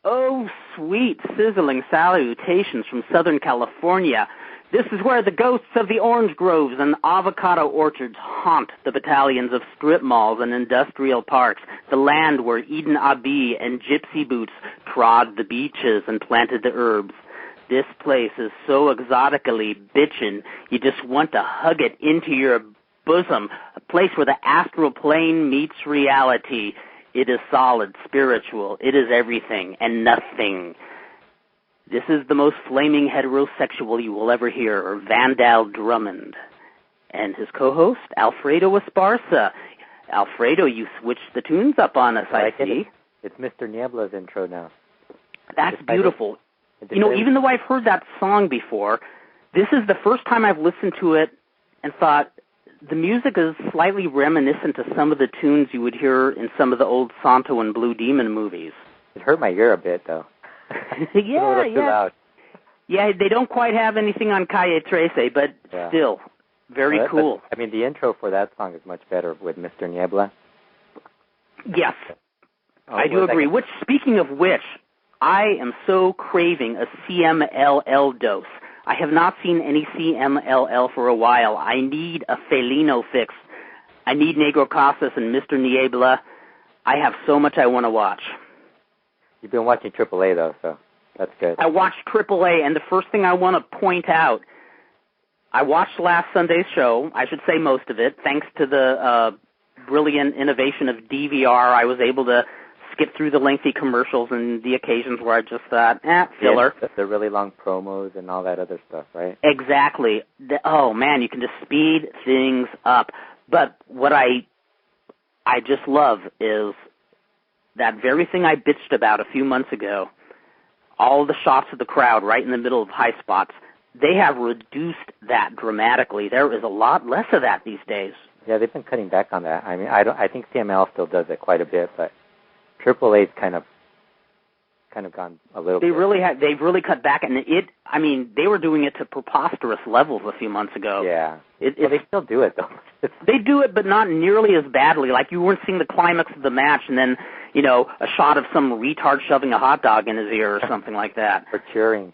Oh, sweet, sizzling salutations from Southern California. This is where the ghosts of the orange groves and avocado orchards haunt the battalions of strip malls and industrial parks, the land where Eden Abi and Gypsy Boots trod the beaches and planted the herbs. This place is so exotically bitchin', you just want to hug it into your bosom, a place where the astral plane meets reality. It is solid, spiritual, it is everything and nothing. This is the most flaming heterosexual you will ever hear, Vandal Drummond. And his co-host, Alfredo Esparza. Alfredo, you switched the tunes up on us, I see. It's Mr. Niebla's intro now. That's beautiful. You know, even though I've heard that song before, this is the first time I've listened to it and thought, the music is slightly reminiscent to some of the tunes you would hear in some of the old Santo and Blue Demon movies. It hurt my ear a bit, though. Yeah. Yeah, they don't quite have anything on Calle 13, but still, very cool. But, I mean, the intro for that song is much better with Mr. Niebla. Yes, I do agree. Which, speaking of which, I am so craving a CMLL dose. I have not seen any CMLL for a while. I need a Felino fix. I need Negro Casas and Mr. Niebla. I have so much I want to watch. You've been watching AAA, though, so that's good. I watched AAA, and the first thing I want to point out, I watched last Sunday's show, I should say most of it. Thanks to the brilliant innovation of DVR, I was able to skip through the lengthy commercials and the occasions where I just thought, filler. Yeah, the really long promos and all that other stuff, right? Exactly. Oh, man, you can just speed things up. But what I just love is that very thing I bitched about a few months ago, all the shots of the crowd right in the middle of high spots, they have reduced that dramatically. There is a lot less of that these days. Yeah, they've been cutting back on that. I mean, I think CML still does it quite a bit, but AAA's kind of gone a little bit. They've really cut back, and they were doing it to preposterous levels a few months ago. Yeah. They still do it, though. They do it, but not nearly as badly. Like, you weren't seeing the climax of the match, and then, a shot of some retard shoving a hot dog in his ear or something like that. Or cheering,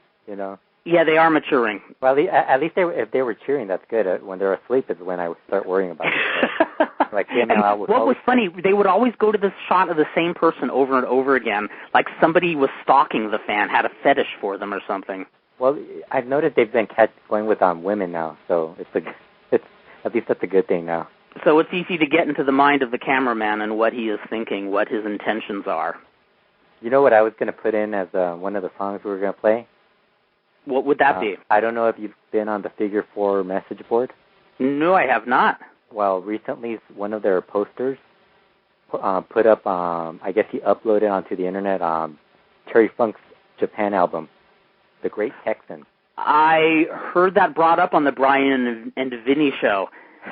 Yeah, they are maturing. Well, at least if they were cheering, that's good. When they're asleep is when I would start worrying about it. Like what was funny, they would always go to this shot of the same person over and over again, like somebody was stalking the fan, had a fetish for them or something. Well, I've noticed they've been going with women now, so it's at least that's a good thing now. So it's easy to get into the mind of the cameraman and what he is thinking, what his intentions are. You know what I was going to put in as one of the songs we were going to play? What would that be? I don't know if you've been on the Figure 4 message board. No, I have not. Well, recently one of their posters put up, I guess he uploaded onto the internet, Terry Funk's Japan album, The Great Texan. I heard that brought up on the Brian and Vinny show.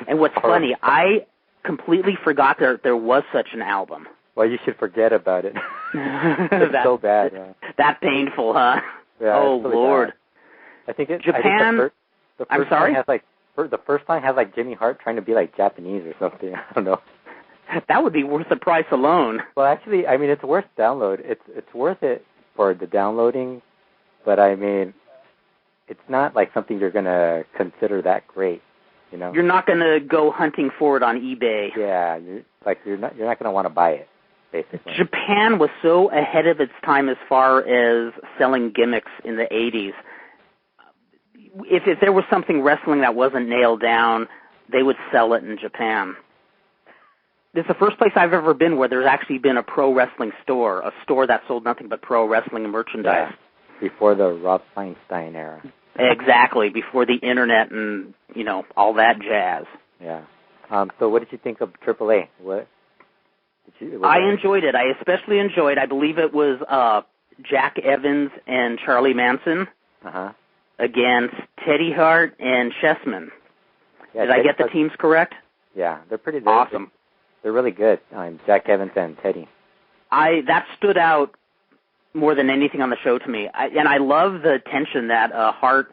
And what's funny, I completely forgot there was such an album. Well, you should forget about it. It's so bad. Yeah. That painful, huh? Yeah, oh, really Lord. Bad. I think Japan, the first I'm sorry? The first song has like Jimmy Hart trying to be like Japanese or something. I don't know. That would be worth the price alone. Well, actually, I mean, it's worth download. It's worth it for the downloading, but I mean, it's not like something you're going to consider that great, You're not going to go hunting for it on eBay. Yeah, you're not going to want to buy it, basically. Japan was so ahead of its time as far as selling gimmicks in the 80s. If there was something wrestling that wasn't nailed down, they would sell it in Japan. This is the first place I've ever been where there's actually been a pro wrestling store, a store that sold nothing but pro wrestling merchandise. Yeah. Before the Rob Feinstein era. Exactly, before the internet and, all that jazz. Yeah. So what did you think of AAA? I enjoyed it. I especially enjoyed, I believe it was Jack Evans and Charlie Manson. Uh-huh. Against Teddy Hart and Chessman. Yeah, Did I get the teams correct? Yeah, they're pretty good. Awesome. They're really good, Jack Evans and Teddy. That stood out more than anything on the show to me. And I love the tension that Hart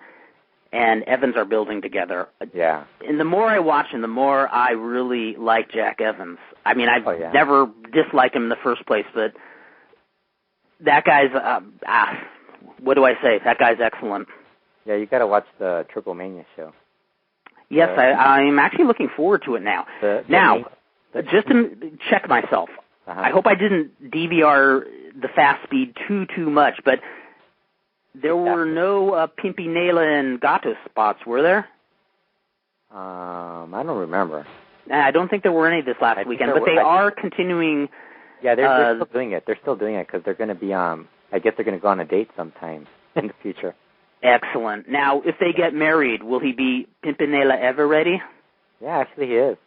and Evans are building together. Yeah. And the more I watch him, the more I really like Jack Evans. I mean, I've never disliked him in the first place, but That guy's, what do I say? That guy's excellent. Yeah, you got to watch the Triplemania show. Yes, I'm actually looking forward to it now. Just to check myself, I hope I didn't DVR the fast speed too much, but there were no Pimpinela and Gato spots, were there? I don't remember. I don't think there were any this last weekend, but they are continuing. Yeah, they're still doing it. They're still doing it because they're going to be, I guess they're going to go on a date sometime in the future. Excellent. Now, if they get married, will he be Pimpinela Eveready? Yeah, actually he is.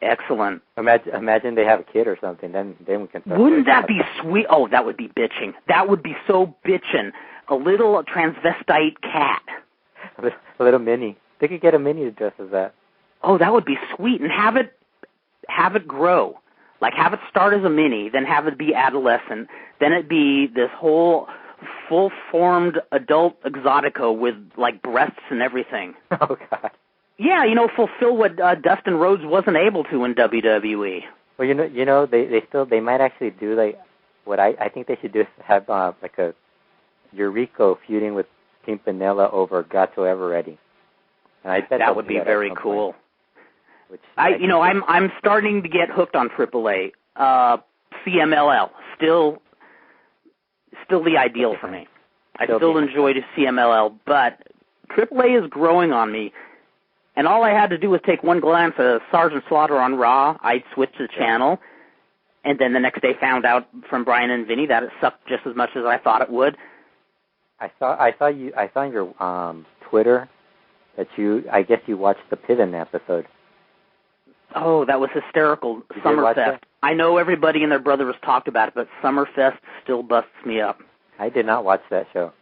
Excellent. Imagine they have a kid or something, then we can... Wouldn't that be sweet? Oh, that would be bitching. That would be so bitchin'. A little transvestite cat. A little mini. They could get a mini to dress as that. Oh, that would be sweet. And have it grow. Like, have it start as a mini, then have it be adolescent, then it be this whole full-formed adult exotico with, like, breasts and everything. Oh, God. Yeah, fulfill what Dustin Rhodes wasn't able to in WWE. Well, they might actually do, like, what I think they should do is have, like, a Eureka feuding with Pimpinela over Gato Eveready. And I bet that would be very cool. I'm starting to get hooked on AAA. CMLL, still the ideal for me. I still enjoy CMLL, but AAA is growing on me. And all I had to do was take one glance at Sergeant Slaughter on Raw. I'd switch the channel, and then the next day found out from Brian and Vinny that it sucked just as much as I thought it would. I saw on your Twitter that I guess you watched the Piven episode. Oh, that was hysterical. Summerfest. I know everybody and their brother has talked about it, but Summerfest still busts me up. I did not watch that show.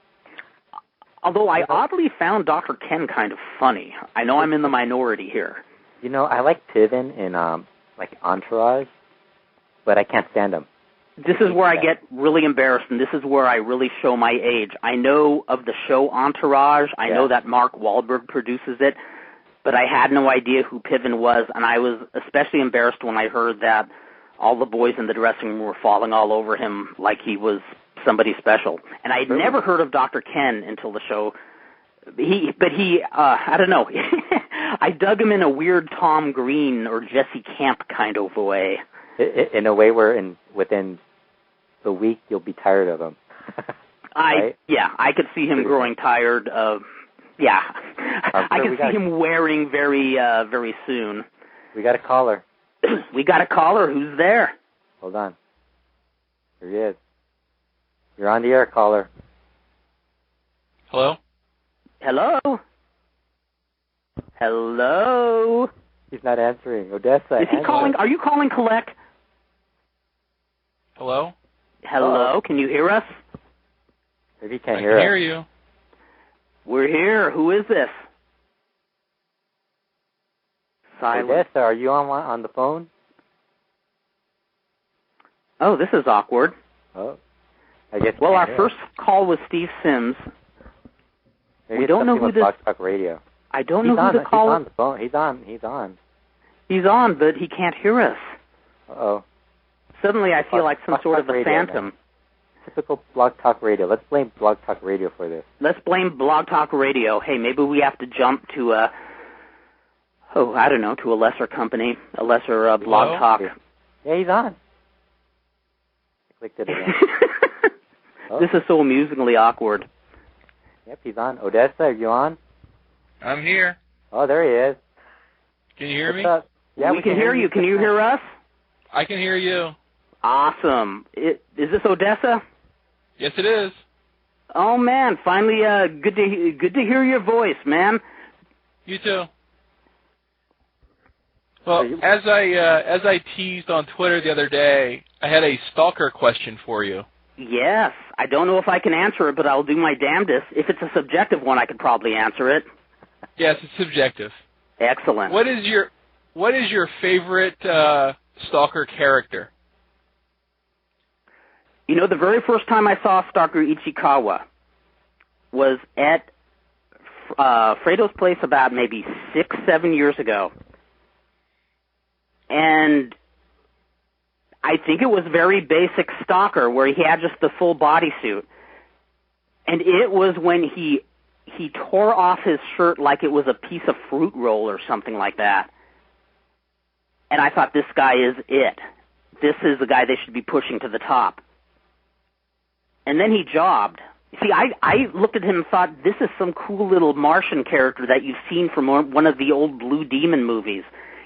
Although I oddly found Dr. Ken kind of funny. I know I'm in the minority here. I like Piven in like Entourage, but I can't stand him. This is where I get really embarrassed, and this is where I really show my age. I know of the show Entourage. I know that Mark Wahlberg produces it, but I had no idea who Piven was, and I was especially embarrassed when I heard that all the boys in the dressing room were falling all over him like he was somebody special. And I'd never heard of Dr. Ken until the show. I don't know. I dug him in a weird Tom Green or Jesse Camp kind of a way. In a way where within the week you'll be tired of him. Right? I could see him growing tired of. Yeah, I could see him wearing very soon. We got a caller. We got a caller. Who's there? Hold on. Here he is. You're on the air, caller. Hello? Hello? Hello? He's not answering. Odessa. Is he calling? Are you calling collect? Hello? Hello? Can you hear us? Maybe he can't hear us. I can hear you. We're here. Who is this? Silent. Odessa, are you on the phone? Oh, this is awkward. Oh. I guess. Well, our first call was Steve Sims. Maybe we don't know who this. Blog Talk Radio. I don't know who the caller. He's on the phone. He's on. He's on, but he can't hear us. Uh-oh. Suddenly, I feel like some sort of a phantom. Man. Typical Blog Talk Radio. Let's blame Blog Talk Radio for this. Let's blame Blog Talk Radio. Hey, maybe we have to jump to I don't know, to a lesser company, a lesser Blog Talk. Yeah, he's on. I clicked it again. This is so amusingly awkward. Yep, he's on. Odessa, are you on? I'm here. Oh, there he is. Can you hear me? Up? Yeah, we can hear you. Can you hear us? I can hear you. Awesome. Is this Odessa? Yes, it is. Oh man, finally, good to hear your voice, man. You too. Well, as I teased on Twitter the other day, I had a stalker question for you. Yes, I don't know if I can answer it, but I'll do my damnedest. If it's a subjective one, I could probably answer it. Yes, it's subjective. Excellent. What is your favorite stalker character? The very first time I saw Stalker Ichikawa was at Fredo's place about maybe 6-7 years ago. And I think it was very basic Stalker, where he had just the full bodysuit. And it was when he tore off his shirt like it was a piece of fruit roll or something like that. And I thought, this guy is it. This is the guy they should be pushing to the top. And then he jobbed. See, I looked at him and thought, this is some cool little Martian character that you've seen from one of the old Blue Demon movies.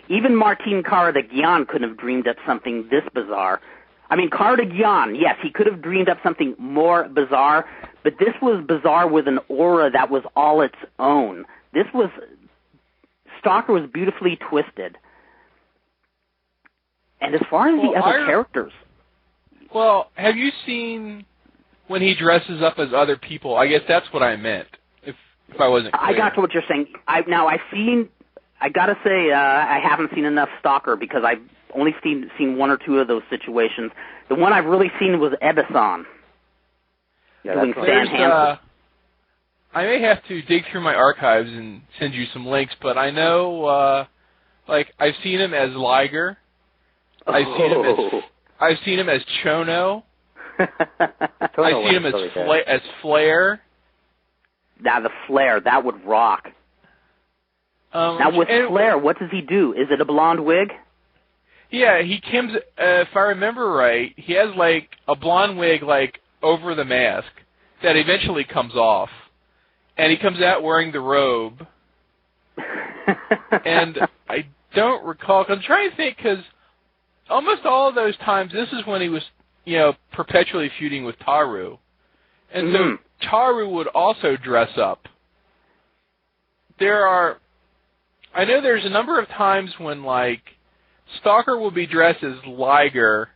Even Martin Cardigan couldn't have dreamed up something this bizarre. I mean, Cardigan, yes, he could have dreamed up something more bizarre, but this was bizarre with an aura that was all its own. Stalker was beautifully twisted. And as far as the other characters... Well, have you seen when he dresses up as other people? I guess that's what I meant, if I wasn't clear. I got to what you're saying. I gotta say, I haven't seen enough Stalker because I've only seen one or two of those situations. The one I've really seen was Ebison. Doing Stan Hansen. I may have to dig through my archives and send you some links, but I know, I've seen him as Liger. I've seen him as Chono. I've seen him as Flair. Now the Flair, that would rock. Now with Flair, what does he do? Is it a blonde wig? Yeah, he comes. If I remember right, he has a blonde wig over the mask that eventually comes off, and he comes out wearing the robe. And I don't recall. Cause I'm trying to think because almost all of those times, this is when he was, perpetually feuding with Taru, and so Taru would also dress up. I know there's a number of times when, Stalker will be dressed as Liger,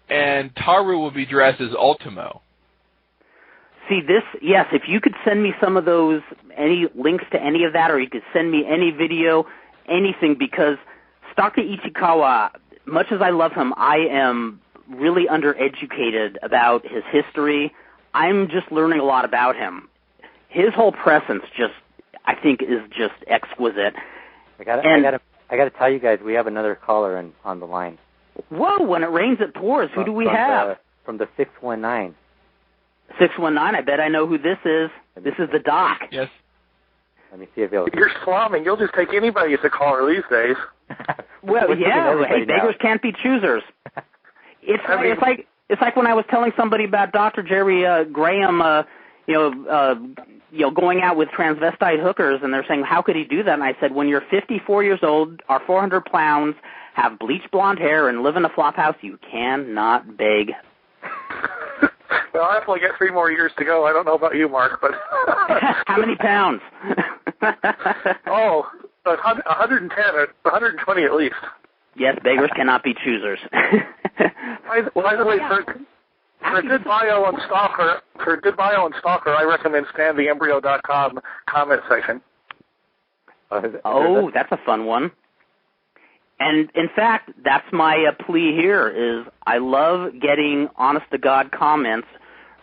and Taru will be dressed as Ultimo. See, yes, if you could send me some of those, any links to any of that, or you could send me any video, anything, because Stalker Ichikawa, much as I love him, I am really undereducated about his history. I'm just learning a lot about him. His whole presence I think, is just exquisite. I gotta tell you guys, we have another caller on the line. Whoa! When it rains, it pours. Who do we have? From the 619. 619. I bet I know who this is. This is the Doc. Yes. Let me see if he'll... You're Slammin. You'll just take anybody as a caller these days. Well, yeah. Hey, beggars can't be choosers. It's like when I was telling somebody about Dr. Jerry Graham, going out with transvestite hookers, and they're saying, how could he do that? And I said, when you're 54 years old, are 400 pounds, have bleached blonde hair, and live in a flop house, you cannot beg. Well, I've only got 3 more years to go. I don't know about you, Mark, but... How many pounds? 110, 120 at least. Yes, beggars cannot be choosers. By the way, for a good bio on Stalker, I recommend StanTheEmbryo.com comment section. Oh, that's a fun one. And in fact, that's my plea here is I love getting honest-to-God comments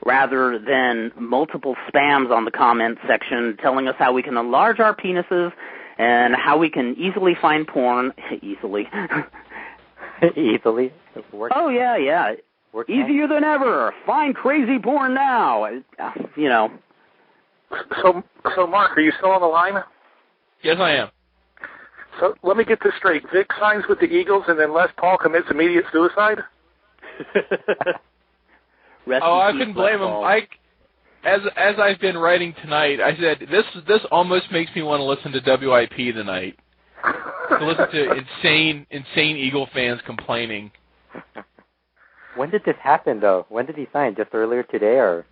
rather than multiple spams on the comment section telling us how we can enlarge our penises and how we can easily find porn. Easily. Easily? Oh, yeah. Easier than ever. Find crazy porn now. So Mark, are you still on the line? Yes, I am. So let me get this straight. Vic signs with the Eagles, and then Les Paul commits immediate suicide? I couldn't blame him. As I've been writing tonight, I said this almost makes me want to listen to WIP tonight. To listen to insane Eagle fans complaining. When did this happen, though? When did he sign? Just earlier today, or?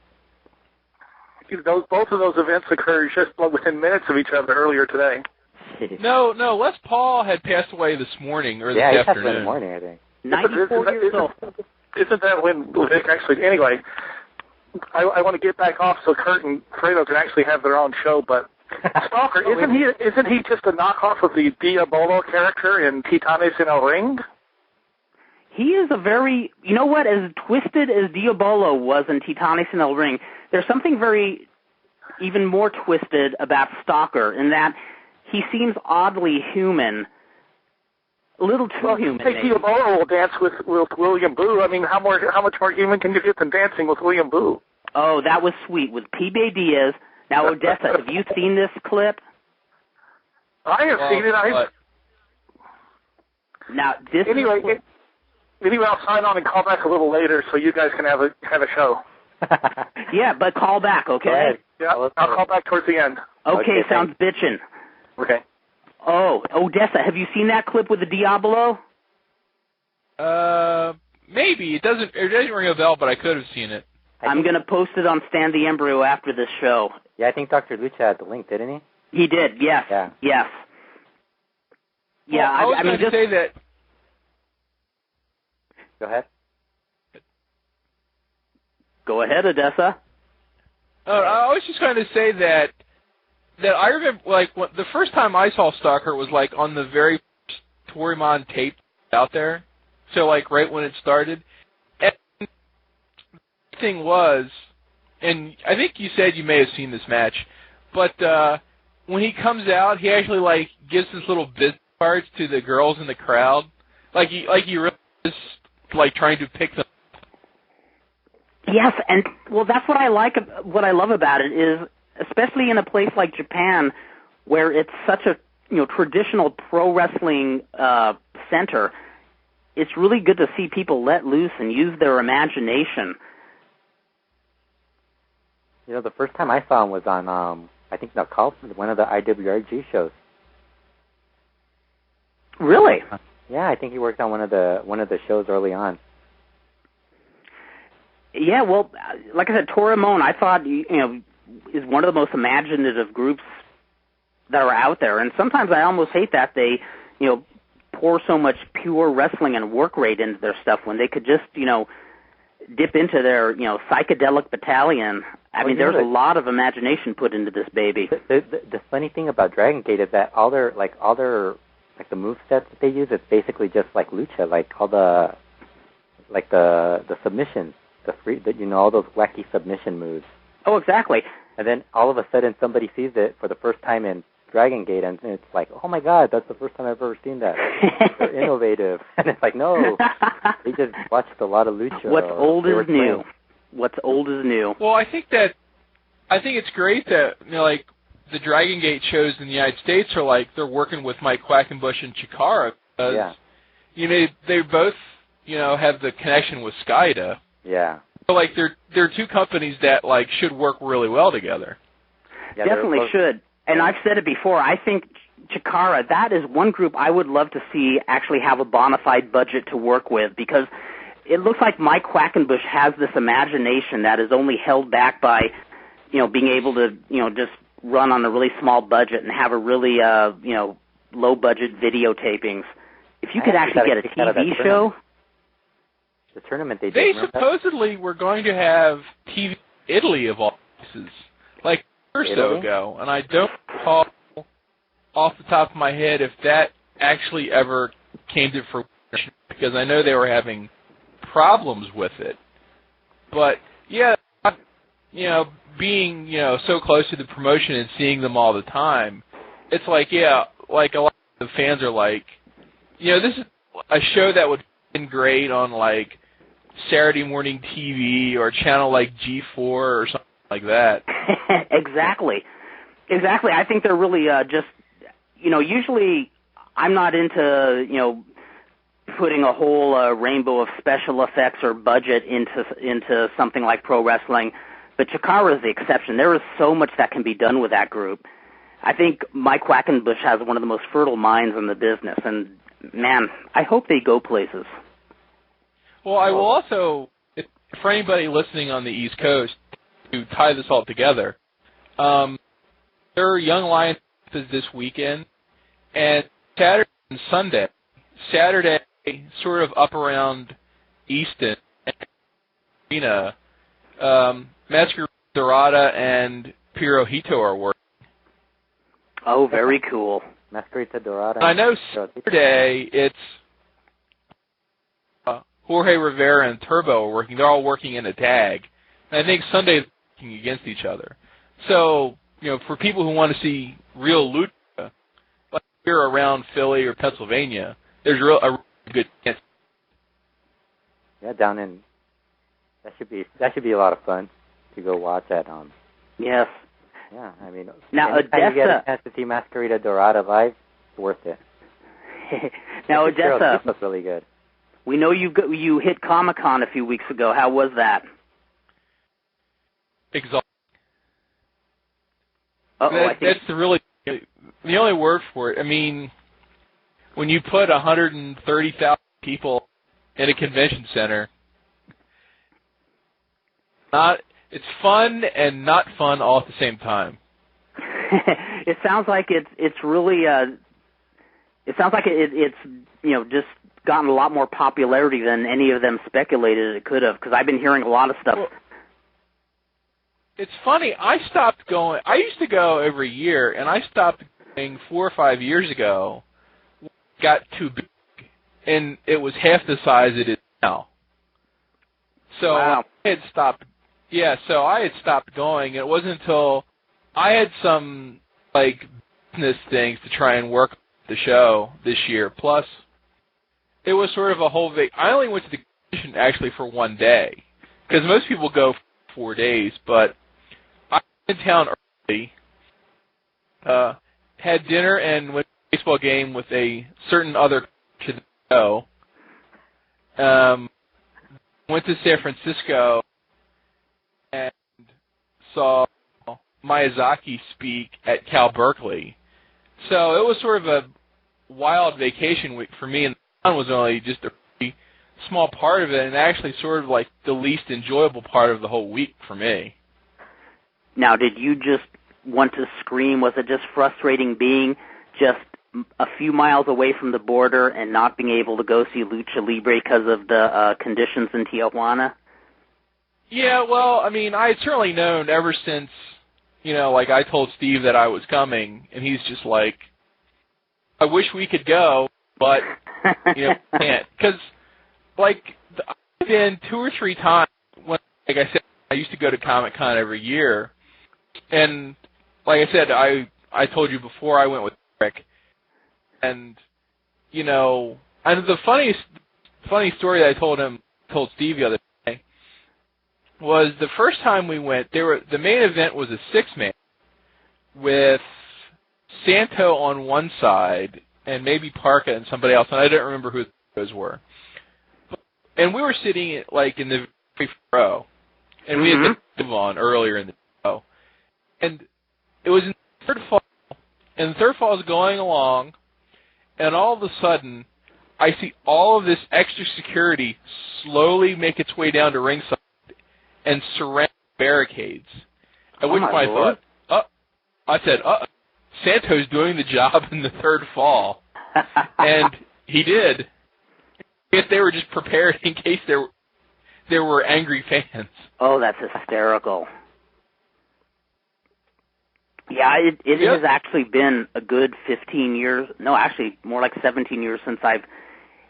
Both of those events occurred just within minutes of each other earlier today. No, Les Paul had passed away this morning or this afternoon. Yeah, he passed away in the morning, I think. 94 years old. Isn't that when Vic actually... Anyway, I want to get back off so Kurt and Fredo can actually have their own show, but Stalker, isn't he just a knockoff of the Diabolo character in Titanes in El Ring? He is a very... You know what? As twisted as Diabolo was in Titanes in El Ring, there's something very even more twisted about Stalker in that he seems oddly human A little too human. Hey, Diabolo will dance with William Boo. I mean, how much more human can you get than dancing with William Boo? Oh, that was sweet with P.B. Diaz. Now, Odessa, have you seen this clip? I have seen it. Now, this anyway, I'll sign on and call back a little later so you guys can have a show. Yeah, but call back, okay? Yeah, I'll call back towards the end. Okay, sounds bitchin'. Okay. Oh, Odessa, have you seen that clip with the Diablo? Maybe. It doesn't ring a bell, but I could have seen it. I'm going to post it on Stand the Embryo after this show. Yeah, I think Dr. Lucha had the link, didn't he? He did, yes. Yeah. Yes. Yeah, well, I was going to say that... Go ahead. Go ahead, Odessa. I was just going to say that I remember, like, the first time I saw Stalker was, like, on the very first Torimon tape out there. So, like, right when it started. And the thing was, and I think you said you may have seen this match, but when he comes out, he actually, like, gives his little business cards to the girls in the crowd. Like he really is, like, trying to pick them. Yes, and, well, that's what I love about it is, especially in a place like Japan, where it's such a traditional pro wrestling center, it's really good to see people let loose and use their imagination. The first time I saw him was on, I think, one of the IWRG shows. Really? Yeah, I think he worked on one of the shows early on. Yeah, well, like I said, Torimon, I thought, is one of the most imaginative groups that are out there. And sometimes I almost hate that they, pour so much pure wrestling and work rate into their stuff when they could just, dip into their, psychedelic battalion. I mean, there's a lot of imagination put into this baby. The funny thing about Dragon Gate is that all their the move sets that they use, it's basically just like Lucha, like all the submissions. All those wacky submission moves. Oh, exactly. And then all of a sudden somebody sees it for the first time in Dragon Gate, and it's like, oh my God, that's the first time I've ever seen that. They're innovative. And it's like, no, they just watched a lot of Lucha. What's old is new. What's old is new. Well, I think it's great that, like, the Dragon Gate shows in the United States are like, they're working with Mike Quackenbush and Chikara. Because, they both, have the connection with Skida. Yeah. So, like, they're two companies that, like, should work really well together. Yeah, definitely should. And I've said it before, I think Chikara, that is one group I would love to see actually have a bona fide budget to work with, because it looks like Mike Quackenbush has this imagination that is only held back by, being able to, just run on a really small budget and have a really, low budget videotapings. If you could actually get a TV show... The tournament they supposedly were going to have TV Italy of all places, like a year or so ago, and I don't recall off the top of my head if that actually ever came to fruition, because I know they were having problems with it. But yeah, being so close to the promotion and seeing them all the time, it's like like a lot of the fans are like, this is a show that would have been great on like Saturday morning TV or a channel like G4 or something like that. Exactly. I think they're really just, usually I'm not into, putting a whole rainbow of special effects or budget into something like pro wrestling, but Chikara is the exception. There is so much that can be done with that group. I think Mike Quackenbush has one of the most fertile minds in the business, and man, I hope they go places. Well, I will also, for anybody listening on the East Coast, to tie this all together, there are Young Lions this weekend, and Saturday and Sunday. Saturday, sort of up around Easton, Arena, Masquerade Dorada and Pirohito are working. Oh, very cool. Masquerade Dorada. I know Saturday it's Jorge Rivera and Turbo are working. They're all working in a tag. And I think Sunday they're working against each other. So, for people who want to see real lucha, like here around Philly or Pennsylvania, there's a real good chance. Yeah, down in that should be a lot of fun to go watch at. Yes. Yeah, I mean, now anytime Odessa, you get a chance to see Masquerita Dorada live, it's worth it. Now Odessa, looks really good. We know you hit Comic-Con a few weeks ago. How was that? Exhausting. That's the only word for it. I mean, when you put 130,000 people in a convention center, it's fun and not fun all at the same time. It sounds like it's really it sounds like it's just gotten a lot more popularity than any of them speculated it could have, because I've been hearing a lot of stuff. Well, it's funny, I stopped going. I used to go every year, and I stopped going 4 or 5 years ago. It got too big, and it was half the size it is now. So wow. I had stopped. Yeah, so I had stopped going. It wasn't until I had some business things to try and work the show this year. Plus, it was sort of a whole I only went to the convention actually for 1 day, because most people go for 4 days, but I was in town early, had dinner and went to a baseball game with a certain other to the show, went to San Francisco and saw Miyazaki speak at Cal Berkeley. So it was sort of a wild vacation week for me, and the fun was only just a pretty small part of it, and actually sort of like the least enjoyable part of the whole week for me. Now, did you just want to scream? Was it just frustrating being just a few miles away from the border and not being able to go see Lucha Libre because of the conditions in Tijuana? Yeah, well, I mean, I had certainly known ever since, I told Steve that I was coming, and he's just like, I wish we could go, but, can't. Because, I've been 2 or 3 times when, like I said, I used to go to Comic-Con every year, and, like I said, I told you before I went with Rick, and, and the funny story that I told Steve the other day was the first time we went, the main event was a 6-man with Santo on one side and maybe Parka and somebody else, and I don't remember who those were. And we were sitting in the very front row, and we had the move on earlier in the show. And it was in the third fall, and the third fall is going along, and all of a sudden, I see all of this extra security slowly make its way down to ringside and surround barricades. At which point I thought, Santo's doing the job in the third fall. And he did. I guess they were just prepared in case there were angry fans. Oh, that's hysterical. Yeah, it has actually been a good 15 years. No, actually, more like 17 years since I've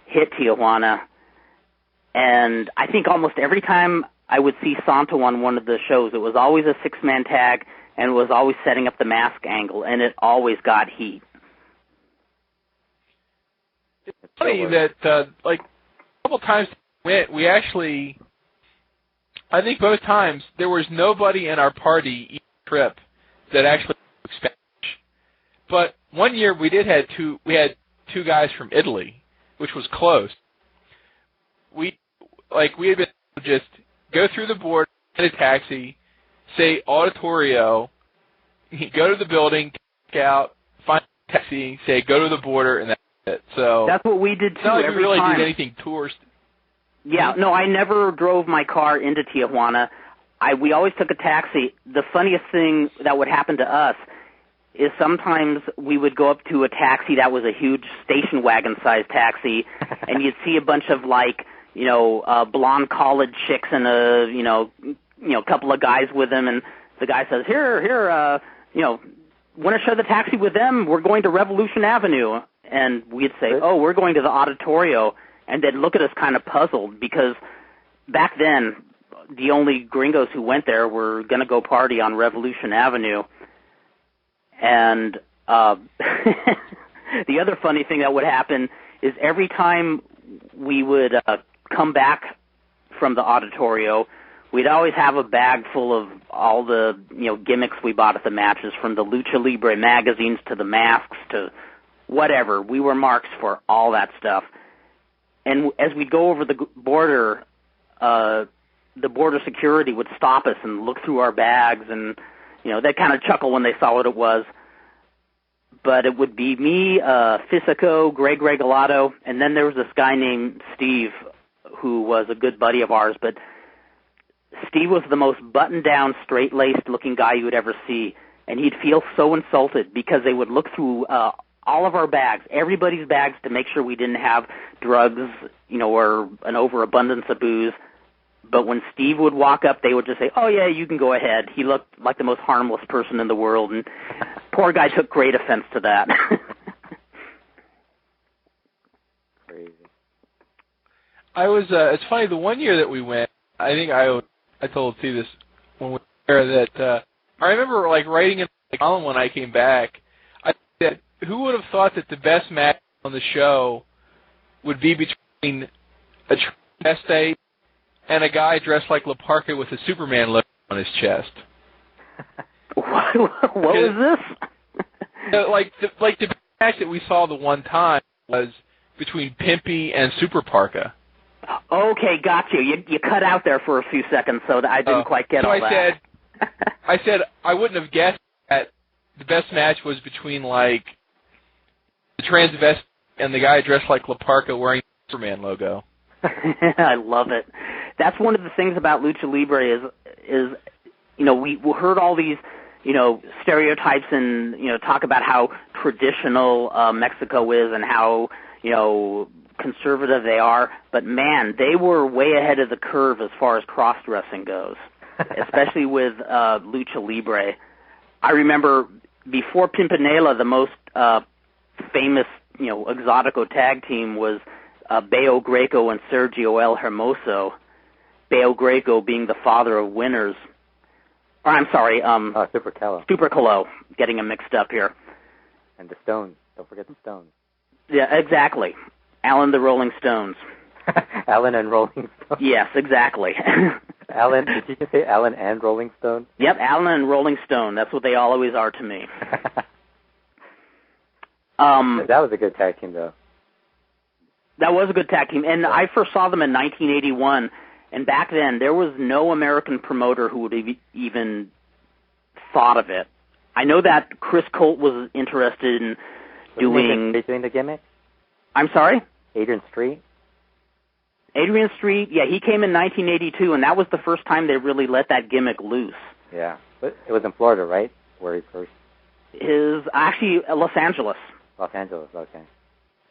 hit Tijuana. And I think almost every time I would see Santo on one of the shows, it was always a 6-man tag and was always setting up the mask angle, and it always got heat. It's funny that, a couple times we actually, I think both times, there was nobody in our party each trip that actually spoke Spanish. But one year we had 2 guys from Italy, which was close. We had been able to just go through the border, get a taxi, say auditorio, go to the building, check out, find a taxi, say go to the border, and that's it. So that's what we did too. Not like every we really time. did anything tourist. Yeah, no, I never drove my car into Tijuana. We always took a taxi. The funniest thing that would happen to us is sometimes we would go up to a taxi that was a huge station wagon-sized taxi, and you'd see a bunch of blonde college chicks and a couple of guys with them, and the guy says, "Here, want to share the taxi with them? We're going to Revolution Avenue," and we'd say, "Oh, we're going to the Auditorio," and they'd look at us kind of puzzled because back then the only gringos who went there were going to go party on Revolution Avenue. And the other funny thing that would happen is every time we would come back from the auditorio, we'd always have a bag full of all the gimmicks we bought at the matches, from the Lucha Libre magazines to the masks to whatever. We were marks for all that stuff. And as we'd go over the border, the border security would stop us and look through our bags, and they'd kind of chuckle when they saw what it was. But it would be me, Fisico, Greg Regalato, and then there was this guy named Steve who was a good buddy of ours. But Steve was the most buttoned-down, straight-laced looking guy you would ever see, and he'd feel so insulted because they would look through all of our bags, everybody's bags, to make sure we didn't have drugs, or an overabundance of booze. But when Steve would walk up, they would just say, "Oh yeah, you can go ahead." He looked like the most harmless person in the world, and poor guy took great offense to that. Crazy. It's funny, the one year that we went, I think I told Steve this when we were there, that I remember writing in the column when I came back, I said, who would have thought that the best match on the show would be between a transvestite and a guy dressed like La Parka with a Superman logo on his chest? What was this? The match that we saw the one time was between Pimpy and Super Parka. Okay, got you. You cut out there for a few seconds, so I didn't quite get all that. I said I wouldn't have guessed that the best match was between the transvestite and the guy dressed like La Parka wearing the Superman logo. I love it. That's one of the things about Lucha Libre is we heard all these stereotypes and talk about how traditional Mexico is and how conservative they are, but man, they were way ahead of the curve as far as cross-dressing goes, especially with Lucha Libre. I remember before Pimpinela, the most famous Exotico tag team was Bello, Greco, and Sergio El Hermoso. Bello Greco being the father of winners. Or I'm sorry, Super Calo. Super Calo, getting them mixed up here. And the Stones. Don't forget the Stones. Yeah, exactly. Alan the Rolling Stones. Alan and Rolling Stone. Yes, exactly. Alan, did you just say Alan and Rolling Stone? Yep, Alan and Rolling Stone. That's what they always are to me. That was a good tag team, though. That was a good tag team, and I first saw them in 1981, and back then there was no American promoter who would have even thought of it. I know that Chris Colt was interested in doing the gimmick? I'm sorry? Adrian Street? Adrian Street, yeah, he came in 1982, and that was the first time they really let that gimmick loose. Yeah, but it was in Florida, right? Where he first... Actually, Los Angeles. Los Angeles, okay.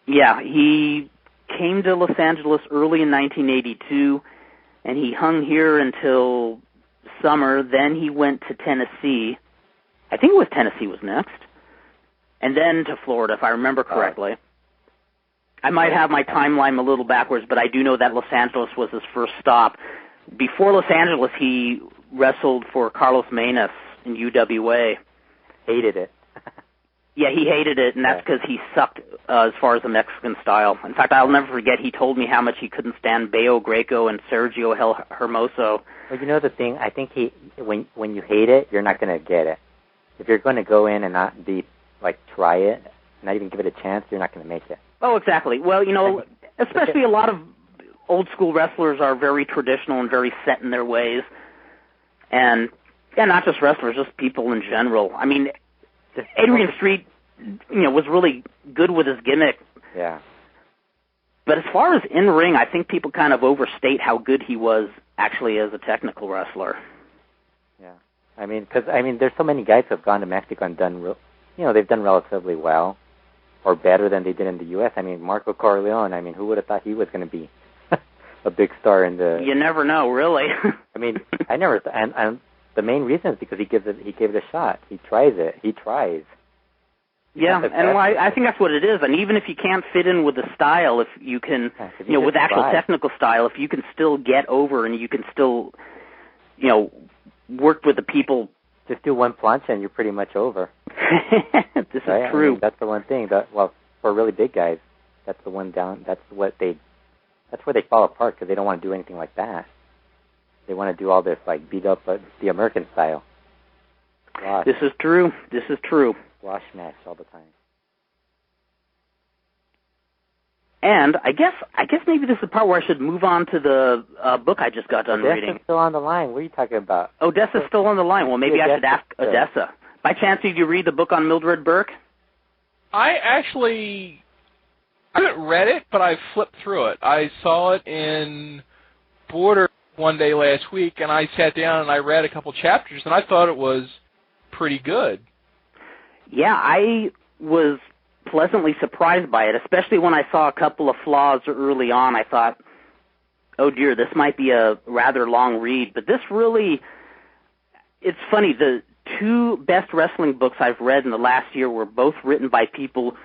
Yeah, he came to Los Angeles early in 1982, and he hung here until summer. Then he went to Tennessee. I think it was Tennessee was next. And then to Florida, if I remember correctly. I might have my timeline a little backwards, but I do know that Los Angeles was his first stop. Before Los Angeles, he wrestled for Carlos Menas in UWA. Hated it. Yeah, he hated it, and that's because he sucked as far as the Mexican style. In fact, I'll never forget, he told me how much he couldn't stand Bello, Greco, and Sergio Hermoso. Well, you know the thing, I think when you hate it, you're not going to get it. If you're going to go in and not try it, not even give it a chance, you're not going to make it. Oh, exactly. Well, especially a lot of old-school wrestlers are very traditional and very set in their ways. And, yeah, not just wrestlers, just people in general. I mean, Adrian Street, was really good with his gimmick. Yeah. But as far as in-ring, I think people kind of overstate how good he was actually as a technical wrestler. Yeah. Because there's so many guys who have gone to Mexico and done, they've done relatively well, or better than they did in the U.S. Marco Corleone, who would have thought he was going to be a big star in the... You never know, really. I never... And the main reason is because he gave it a shot. He tries it. He tries. Yeah, and I think that's what it is. And even if you can't fit in with the style, if you can, with actual technical style, if you can still get over and you can still, work with the people. Just do one plunge and you're pretty much over. This is true. That's the one thing. For really big guys, That's the one down. That's where they fall apart because they don't want to do anything like that. They want to do all this like beat up the American style. Gosh. This is true. Wash match all the time. And I guess maybe this is the part where I should move on to the book I just got done reading. Odessa's still on the line. What are you talking about? Odessa's still on the line. Well, maybe I should ask Odessa. By chance, did you read the book on Mildred Burke? I haven't read it, but I flipped through it. I saw it in Border one day last week, and I sat down and I read a couple chapters, and I thought it was pretty good. Yeah, I was pleasantly surprised by it, especially when I saw a couple of flaws early on. I thought, oh dear, this might be a rather long read, but this really, it's funny, the two best wrestling books I've read in the last year were both written by people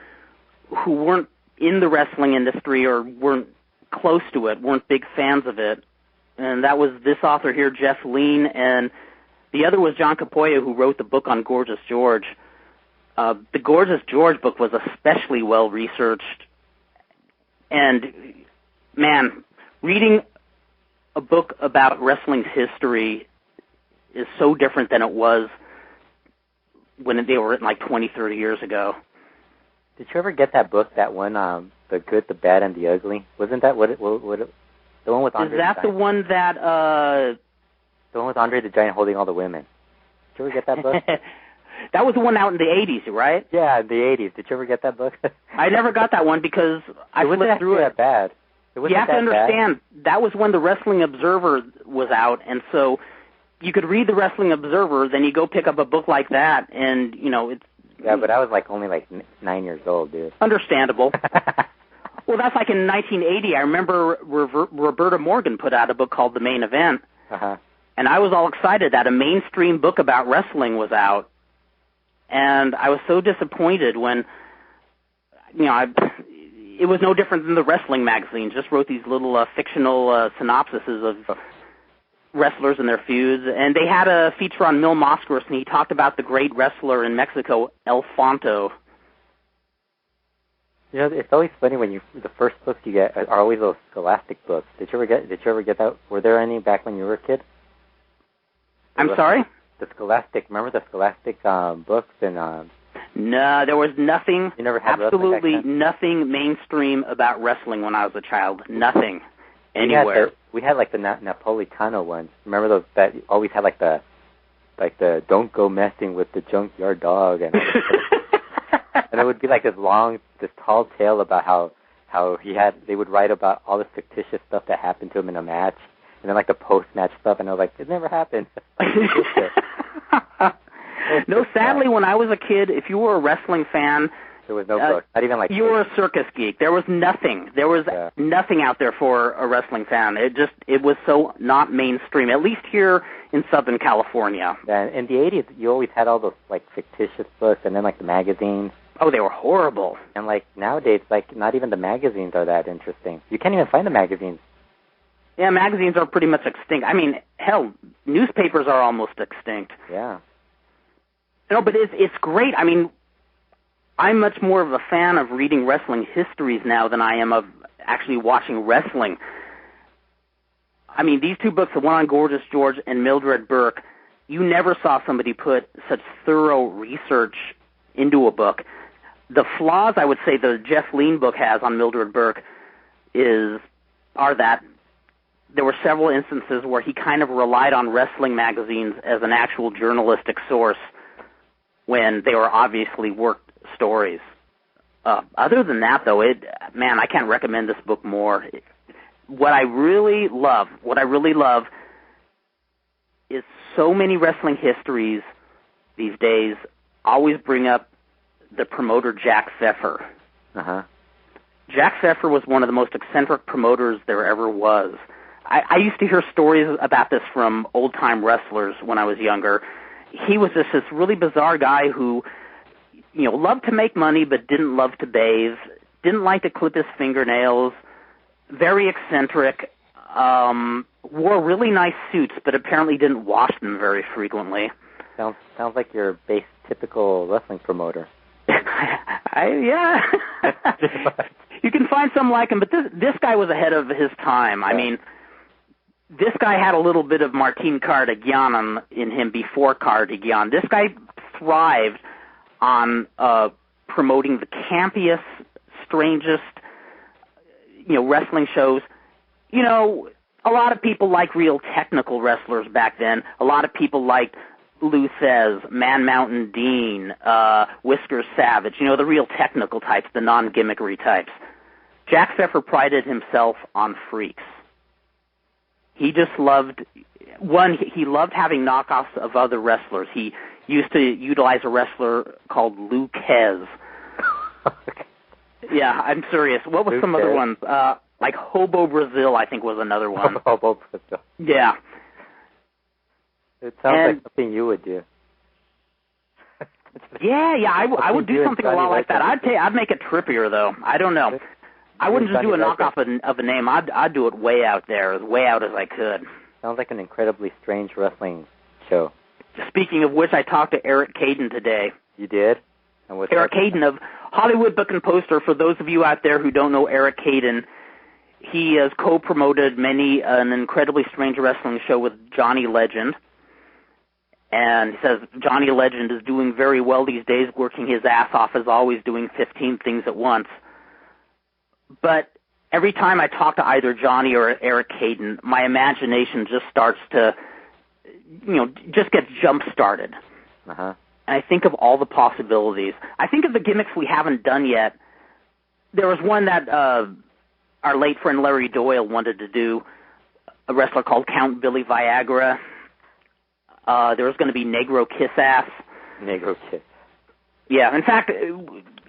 who weren't in the wrestling industry or weren't close to it, weren't big fans of it. And that was this author here, Jeff Lean, and the other was John Capoya, who wrote the book on Gorgeous George. The Gorgeous George book was especially well-researched. And, man, reading a book about wrestling's history is so different than it was when they were written like 20, 30 years ago. Did you ever get that book, that one, The Good, the Bad, and the Ugly? Wasn't that what it the one with Andre the Giant? Is that the one that... The one with Andre the Giant holding all the women. Did you ever get that book? That was the one out in the 80s, right? Yeah, in the 80s. Did you ever get that book? I never got that one because I flipped through it. It wasn't that bad. You have to understand, that was when the Wrestling Observer was out, and so you could read the Wrestling Observer, then you go pick up a book like that, and, you know, it's... Yeah, but I was only 9 years old, dude. Understandable. Well, that's like in 1980. I remember Roberta Morgan put out a book called The Main Event, and I was all excited that a mainstream book about wrestling was out. And I was so disappointed when, you know, it was no different than the wrestling magazines. Just wrote these little fictional synopsises of wrestlers and their feuds. And they had a feature on Mil Mascaras, and he talked about the great wrestler in Mexico, El Fanto. You know, it's always funny when the first books you get are always those Scholastic books. Did you ever get that? Were there any back when you were a kid? I'm sorry? The Scholastic, remember the Scholastic books and No, there was nothing, you never had absolutely nothing mainstream about wrestling when I was a child. Nothing. Anywhere. We had the Napolitano ones. Remember those that always had the don't go messing with the junkyard dog and and it would be this tall tale about how they would write about all this fictitious stuff that happened to him in a match. And then the post-match stuff, and I was like, it never happened. No, sadly, when I was a kid, if you were a wrestling fan, there was no book. Not even you were a circus geek. There was nothing. There was nothing out there for a wrestling fan. It was so not mainstream, at least here in Southern California. Yeah, in the 80s, you always had all those fictitious books, and then the magazines. Oh, they were horrible. And nowadays, not even the magazines are that interesting. You can't even find the magazines. Yeah, magazines are pretty much extinct. I mean, hell, newspapers are almost extinct. Yeah. No, but it's great. I mean, I'm much more of a fan of reading wrestling histories now than I am of actually watching wrestling. I mean, these two books, the one on Gorgeous George and Mildred Burke, you never saw somebody put such thorough research into a book. The flaws, I would say, the Jeff Lean book has on Mildred Burke are that there were several instances where he kind of relied on wrestling magazines as an actual journalistic source when they were obviously worked stories. Other than that, though, I can't recommend this book more. What I really love is so many wrestling histories these days always bring up the promoter Jack Pfeffer. Jack Pfeffer was one of the most eccentric promoters there ever was. I used to hear stories about this from old-time wrestlers when I was younger. He was just this really bizarre guy who, loved to make money but didn't love to bathe, didn't like to clip his fingernails, very eccentric, wore really nice suits but apparently didn't wash them very frequently. Sounds like your typical wrestling promoter. Yeah. You can find some like him, but this guy was ahead of his time. I mean, this guy had a little bit of Martin Cardigan in him before Cardigan. This guy thrived on promoting the campiest, strangest, wrestling shows. A lot of people liked real technical wrestlers back then. A lot of people liked Lou Thez, Man Mountain Dean, Whiskers Savage, the real technical types, the non-gimmickry types. Jack Pfeffer prided himself on freaks. He just loved, he loved having knockoffs of other wrestlers. He used to utilize a wrestler called Lou Thez. Yeah, I'm serious. What was some other ones? Like Hobo Brazil, I think, was another one. Hobo Brazil. Yeah. It sounds like something you would do. I would do something a lot like that. I'd make it trippier, though. I don't know. I wouldn't just do a knockoff of a name. I'd do it way out there, as way out as I could. Sounds like an incredibly strange wrestling show. Speaking of which, I talked to Eric Caden today. You did? Eric Caden of Hollywood Book and Poster. For those of you out there who don't know Eric Caden, he has co-promoted an incredibly strange wrestling show with Johnny Legend. And he says Johnny Legend is doing very well these days, working his ass off as always, doing 15 things at once. But every time I talk to either Johnny or Eric Caden, my imagination just starts to, just gets jump-started. Uh-huh. And I think of all the possibilities. I think of the gimmicks we haven't done yet. There was one that our late friend Larry Doyle wanted to do, a wrestler called Count Billy Viagra. There was going to be Negro Kiss Ass. Negro Kiss. Yeah, in fact,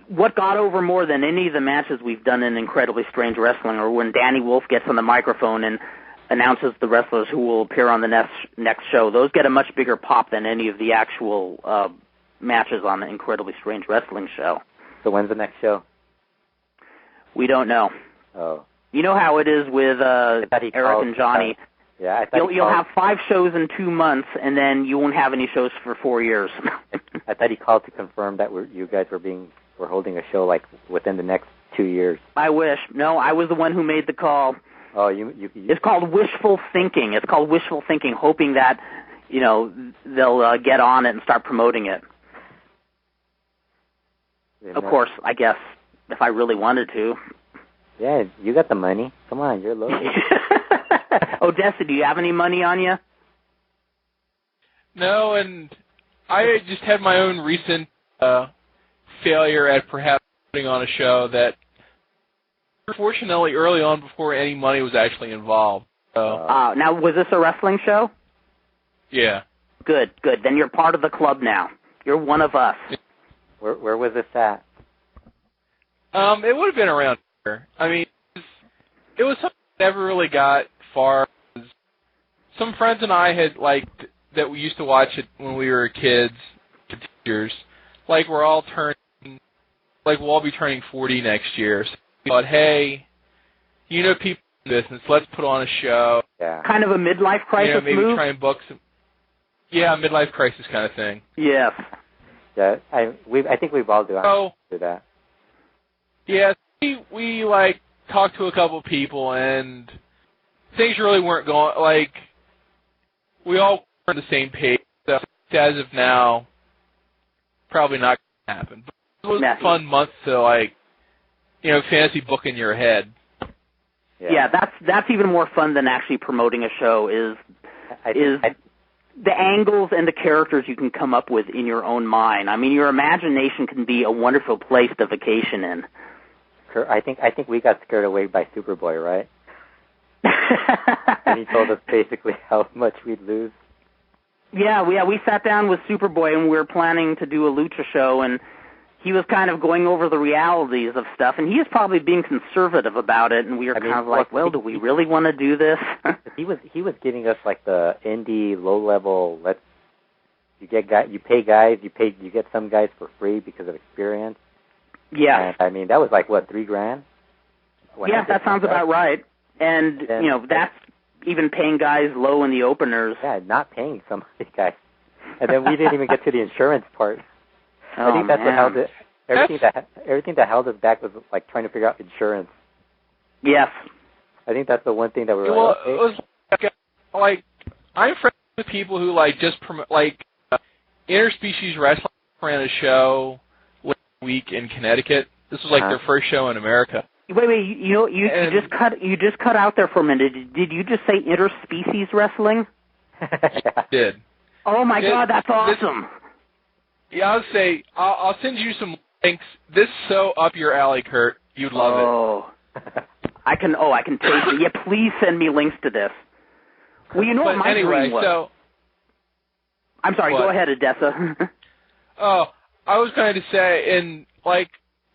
what got over more than any of the matches we've done in Incredibly Strange Wrestling are when Danny Wolf gets on the microphone and announces the wrestlers who will appear on the next show. Those get a much bigger pop than any of the actual matches on the Incredibly Strange Wrestling show. So when's the next show? We don't know. Oh. You know how it is with Eric and Johnny. Yeah, I thought you'll have 5 shows in 2 months, and then you won't have any shows for 4 years. I thought he called to confirm that you guys were holding a show like within the next 2 years. I wish. No, I was the one who made the call. Oh, you It's called wishful thinking. It's called wishful thinking, hoping that they'll get on it and start promoting it. Of course, I guess if I really wanted to. Yeah, you got the money. Come on, you're local. Odessa, do you have any money on you? No, and I just had my own recent failure at perhaps putting on a show that, fortunately, early on before any money was actually involved. So. Now, was this a wrestling show? Yeah. Good. Then you're part of the club now. You're one of us. Where was this at? It would have been around here. I mean, it was something that never really got far. Some friends and I had liked that we used to watch it when we were kids, teenagers. Like we'll all be turning 40 next year. So we thought, hey, people in business, let's put on a show. Yeah. Kind of a midlife crisis maybe move? Try and book some. Yeah, midlife crisis kind of thing. Yes. Yeah, I think we've all done that. Yeah, we talked to a couple of people and things really weren't going, we all were on the same page. So as of now, probably not going to happen. But it was a fun month to, fantasy book in your head. Yeah, that's even more fun than actually promoting a show is the angles and the characters you can come up with in your own mind. I mean, your imagination can be a wonderful place to vacation in. I think we got scared away by Superboy, right? And he told us basically how much we'd lose. Yeah, we sat down with Superboy and we were planning to do a Lucha show, and he was kind of going over the realities of stuff, and he was probably being conservative about it, and we were kind of like, well, do we really want to do this? He was giving us the indie low level. You pay guys, you get some guys for free because of experience. Yeah. And, I mean, that was $3,000? Yeah, that sounds about right. And that's even paying guys low in the openers. Yeah, not paying some of these guys. And then we didn't even get to the insurance part. I think that's what held it. everything that held us back was like trying to figure out insurance. Yes. I think that's the one thing that we were well, like, okay. it was like I'm friends with people who like just promote like Interspecies Wrestling ran a show last week in Connecticut. This was like their first show in America. Wait, you just cut out there for a minute. Did you just say interspecies wrestling? I did. Oh my God, that's awesome. Yeah, I'll send you some links. This is so up your alley, Kurt. You'd love it. I can taste it. Yeah, please send me links to this. Well, you know what my dream was. So, I'm sorry, go ahead, Odessa. Oh, I was going to say, like,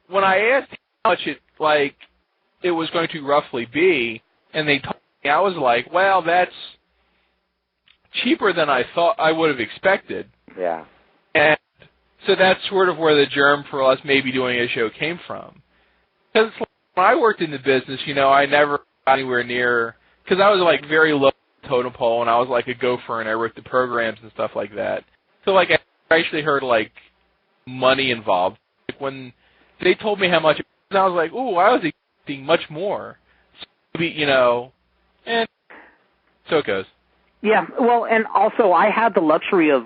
when I asked how much it was going to roughly be, and they told me, I was like, well, that's cheaper than I thought I would have expected. Yeah. And so that's sort of where the germ for us maybe doing a show came from. Because when I worked in the business, I never got anywhere near, because I was like very low totem pole, and I was like a gopher, and I wrote the programs and stuff like that. So like I actually heard like money involved. Like when they told me how much, and I was like, ooh, I was expecting much more. So maybe, and so it goes. Yeah, well, and also I had the luxury of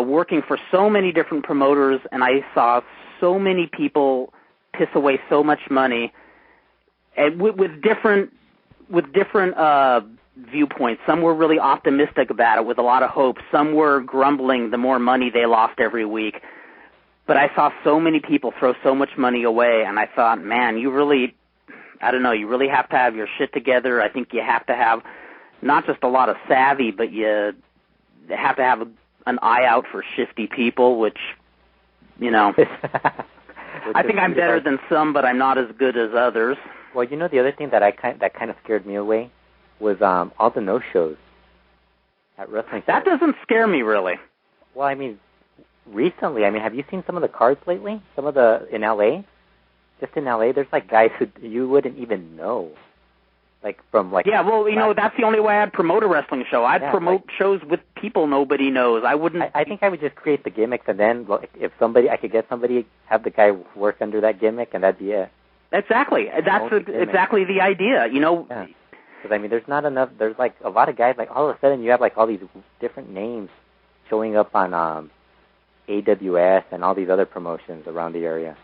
working for so many different promoters, and I saw so many people piss away so much money, and with different viewpoints. Some were really optimistic about it with a lot of hope. Some were grumbling the more money they lost every week. But I saw so many people throw so much money away, and I thought, man, you really have to have your shit together. I think you have to have not just a lot of savvy, but you have to have an eye out for shifty people, which, I think I'm better than some, but I'm not as good as others. Well, the other thing that kind of scared me away was all the no-shows at wrestling. That doesn't scare me, really. Well, I mean, recently, have you seen some of the cards lately? Some of in L.A.? Just in L.A., there's like guys who you wouldn't even know. Yeah, well, that's the only way I'd promote a wrestling show. I'd promote shows with people nobody knows. I wouldn't. I think I would just create the gimmicks, and then if I could get somebody, have the guy work under that gimmick, and that'd be it. Exactly. That's exactly the idea. Yeah. Because there's not enough. There's like a lot of guys. Like all of a sudden, you have like all these different names showing up on AWS and all these other promotions around the area.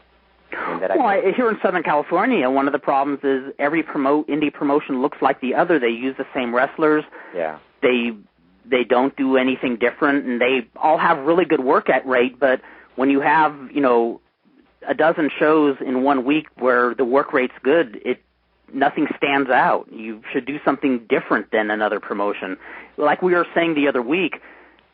Here in Southern California, one of the problems is every indie promotion looks like the other. They use the same wrestlers. Yeah. They don't do anything different, and they all have really good work rate. But when you have a dozen shows in 1 week where the work rate's good, nothing stands out. You should do something different than another promotion. Like we were saying the other week,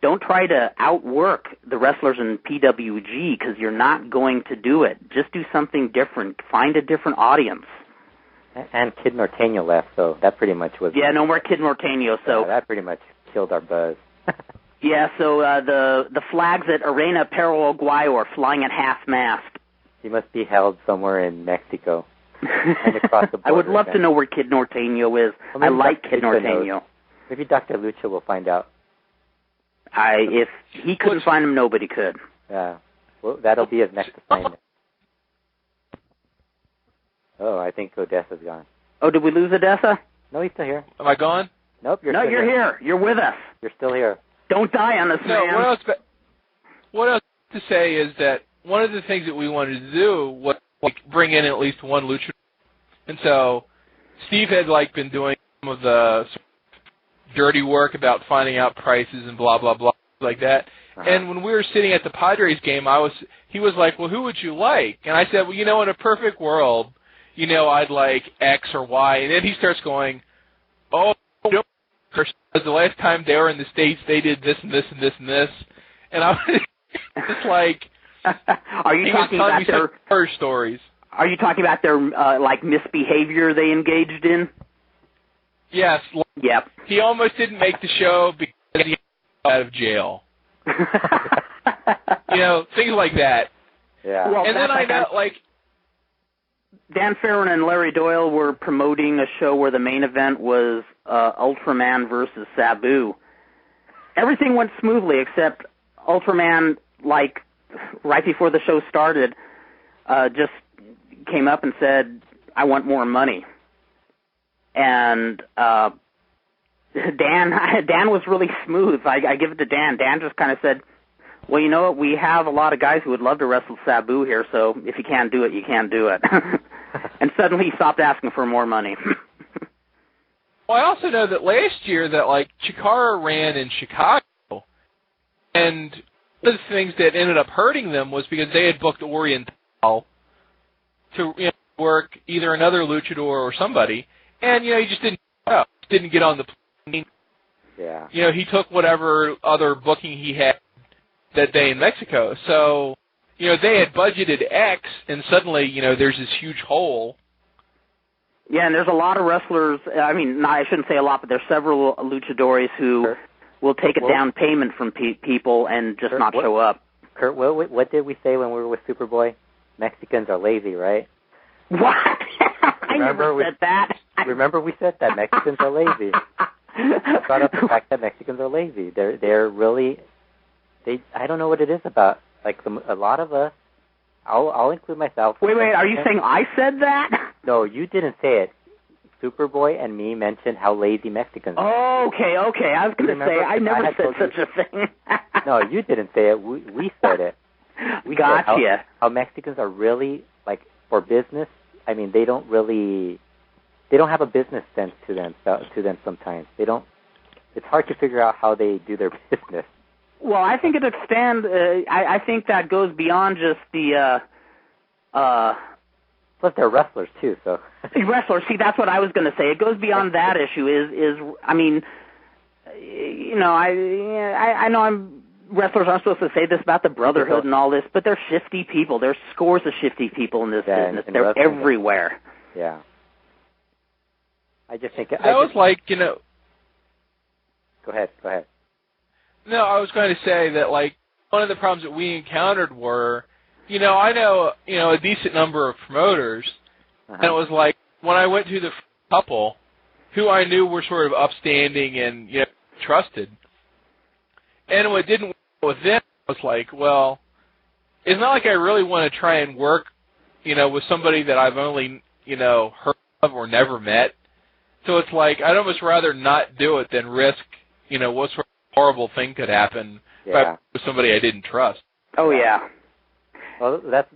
don't try to outwork the wrestlers in PWG because you're not going to do it. Just do something different. Find a different audience. And Kid Norteño left, so that pretty much was... Yeah, no more Kid Norteño, so... Yeah, that pretty much killed our buzz. Yeah, so the flags at Arena Paraguayo are flying at half-mast. He must be held somewhere in Mexico. And across the border. I would love to know where Kid Norteño is. Well, I like Kid Norteño. Maybe Dr. Lucha will find out. If he couldn't find him, nobody could. Yeah. Well, that'll be his next assignment. Oh, I think Odessa's gone. Oh, did we lose Odessa? No, he's still here. Am I gone? Nope, you're here. You're with us. You're still here. Don't die on us, man. What else to say is that one of the things that we wanted to do was bring in at least one lucha. And so Steve had been doing some of the dirty work about finding out prices and blah, blah, blah, like that. Uh-huh. And when we were sitting at the Padres game, he was like, well, who would you like? And I said, well, in a perfect world, I'd like X or Y. And then he starts going, oh, the last time they were in the States, they did this and this and this and this. And I was just like, are you talking about their horror stories? Are you talking about their misbehavior they engaged in? Yes. Yep. He almost didn't make the show because he got out of jail. Things like that. Yeah. Well, and then I know, Dan Farron and Larry Doyle were promoting a show where the main event was Ultraman versus Sabu. Everything went smoothly except Ultraman, right before the show started, just came up and said, "I want more money." And Dan was really smooth. I give it to Dan. Dan just kind of said, "Well, you know what? We have a lot of guys who would love to wrestle Sabu here, so if you can't do it, you can't do it." And suddenly he stopped asking for more money. Well, I also know that last year that, like, Chikara ran in Chicago, and one of the things that ended up hurting them was because they had booked Oriental to work either another luchador or somebody, and, he just didn't get on the plane. Yeah. He took whatever other booking he had that day in Mexico. So, they had budgeted X, and suddenly, there's this huge hole. Yeah, and there's a lot of wrestlers. I mean, I shouldn't say a lot, but there's several luchadores who will take a down payment from people and just not show up. Kurt, what did we say when we were with Superboy? Mexicans are lazy, right? What? I never said that. Remember we said that Mexicans are lazy. I brought up the fact that Mexicans are lazy. They're really. I don't know what it is about. Like a lot of us. I'll include myself. Wait, are you saying I said that? No, you didn't say it. Superboy and me mentioned how lazy Mexicans are. Okay. I was going to say, I never said such a thing. No, you didn't say it. We said it. We gotcha. How Mexicans are really, like, for business, I mean, they don't have a business sense to them sometimes. It's hard to figure out how they do their business. Well, I think it extends. I think that goes beyond just the. Plus, they're wrestlers too. So wrestlers. See, that's what I was going to say. It goes beyond that issue. I mean, I know wrestlers aren't supposed to say this about the brotherhood and all this, but they're shifty people. There's scores of shifty people in this business. They're everywhere. Yeah. I just think that was like Go ahead. No, I was going to say that, like, one of the problems that we encountered were, I know, a decent number of promoters, and it was like, when I went to the couple, who I knew were sort of upstanding and, trusted, and what didn't work with them was like, well, it's not like I really want to try and work, with somebody that I've only, heard of or never met, so it's like, I'd almost rather not do it than risk, what sort of horrible thing could happen with somebody I didn't trust. Oh yeah. Well, that's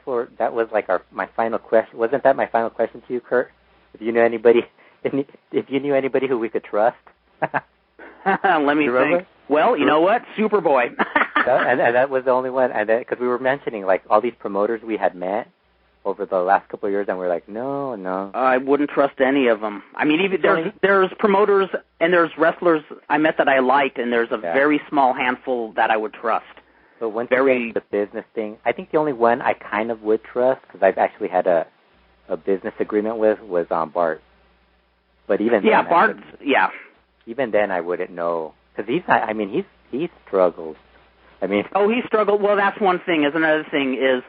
where that was like my final question. Wasn't that my final question to you, Kurt? If you knew anybody who we could trust. Let me think. Well, you know what? Superboy. and that was the only one. And because we were mentioning like all these promoters we had met over the last couple of years, and we're like, no. I wouldn't trust any of them. I mean, even there's promoters and there's wrestlers I met that I liked, and there's a very small handful that I would trust. So once you get the business thing, I think the only one I kind of would trust, because I've actually had a business agreement with, was Bart. But even then, Bart. Even then, I wouldn't know, because he's not. I mean, he struggles. I mean, he struggled. Well, that's one thing. Another thing is.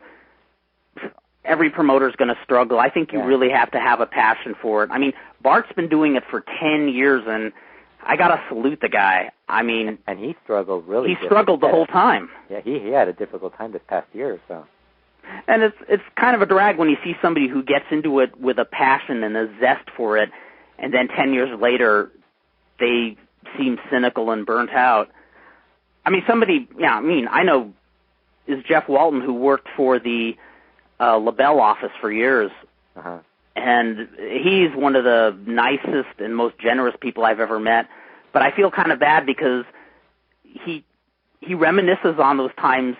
Every promoter's going to struggle. I think you really have to have a passion for it. I mean, Bart's been doing it for 10 years, and I got to salute the guy. I mean... And he struggled really. He struggled the whole time. Yeah, he had a difficult time this past year, so... And it's kind of a drag when you see somebody who gets into it with a passion and a zest for it, and then 10 years later, they seem cynical and burnt out. I mean, I know is Jeff Walton, who worked for the... LaBelle office for years, and he's one of the nicest and most generous people I've ever met. But I feel kind of bad because he reminisces on those times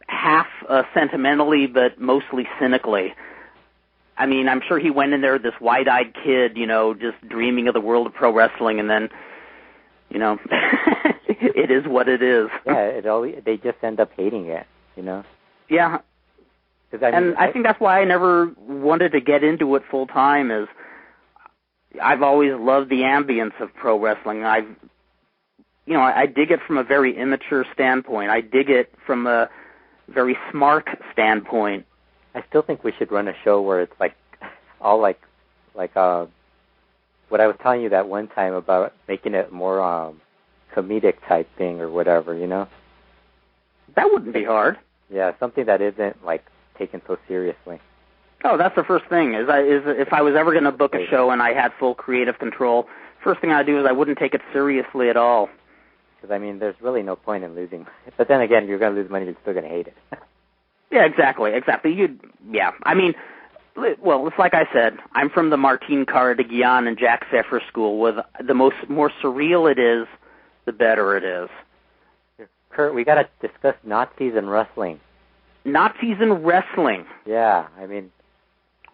half sentimentally, but mostly cynically. I mean, I'm sure he went in there this wide-eyed kid, just dreaming of the world of pro wrestling, and then, it is what it is. Yeah, they just end up hating it, Yeah. I think that's why I never wanted to get into it full time. Is I've always loved the ambience of pro wrestling. I dig it from a very immature standpoint. I dig it from a very smart standpoint. I still think we should run a show where it's like all like what I was telling you that one time about making it more comedic type thing or whatever. That wouldn't be hard. Yeah, something that isn't like taken so seriously. Oh, that's the first thing. Is if I was ever going to book a show and I had full creative control, first thing I'd do is I wouldn't take it seriously at all. Because, I mean, there's really no point in losing. But then again, you're going to lose money, you're still going to hate it. Yeah, exactly. I mean, well, it's like I said, I'm from the Martin Cardigan and Jack Pfeffer school. With the more surreal it is, the better it is. Kurt, we got to discuss Nazis and wrestling. Nazis and wrestling. Yeah, I mean...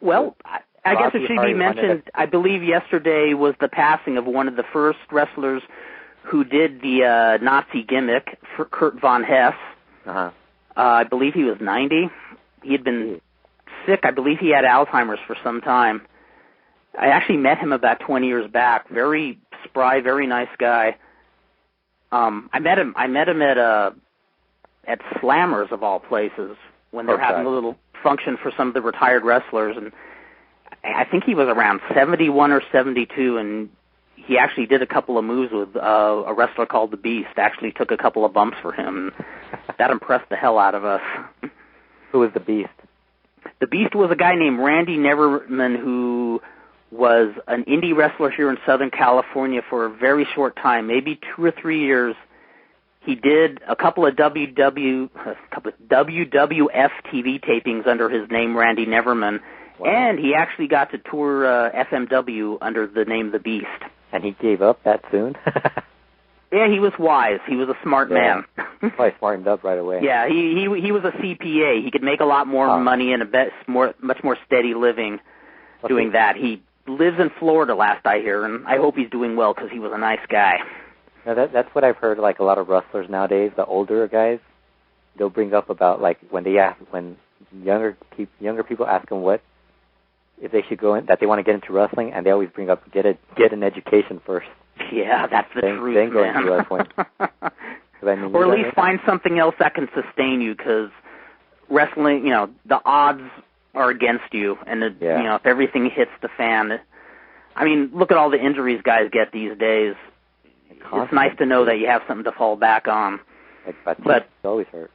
Well, I guess it should be mentioned, I believe yesterday was the passing of one of the first wrestlers who did the Nazi gimmick, Kurt Von Hess. Uh-huh. I believe he was 90. He had been sick. I believe he had Alzheimer's for some time. I actually met him about 20 years back. Very spry, very nice guy. I met him at Slammers of all places when they were having a little function for some of the retired wrestlers, and I think he was around 71 or 72, and he actually did a couple of moves with a wrestler called The Beast. Actually took a couple of bumps for him. That impressed the hell out of us. Who was The Beast? The Beast was a guy named Randy Neverman who was an indie wrestler here in Southern California for a very short time, maybe 2 or 3 years. He did a couple of WWF TV tapings under his name, Randy Neverman, and he actually got to tour FMW under the name The Beast. And he gave up that soon? Yeah, he was wise. He was a smart man. Probably smartened up right away. Yeah, he was a CPA. He could make a lot more money and much more steady living doing that. He lives in Florida, last I hear, and I hope he's doing well because he was a nice guy. Now that's what I've heard. Like a lot of wrestlers nowadays, the older guys, they'll bring up about like when younger people ask them if they should go in, that they want to get into wrestling, and they always bring up get an education first. Yeah, that's the truth, then go man. into wrestling. I mean, or at least find something else that can sustain you, because wrestling, the odds are against you, and if everything hits the fan, I mean, look at all the injuries guys get these days. It's nice to know that you have something to fall back on. But it's always hurt.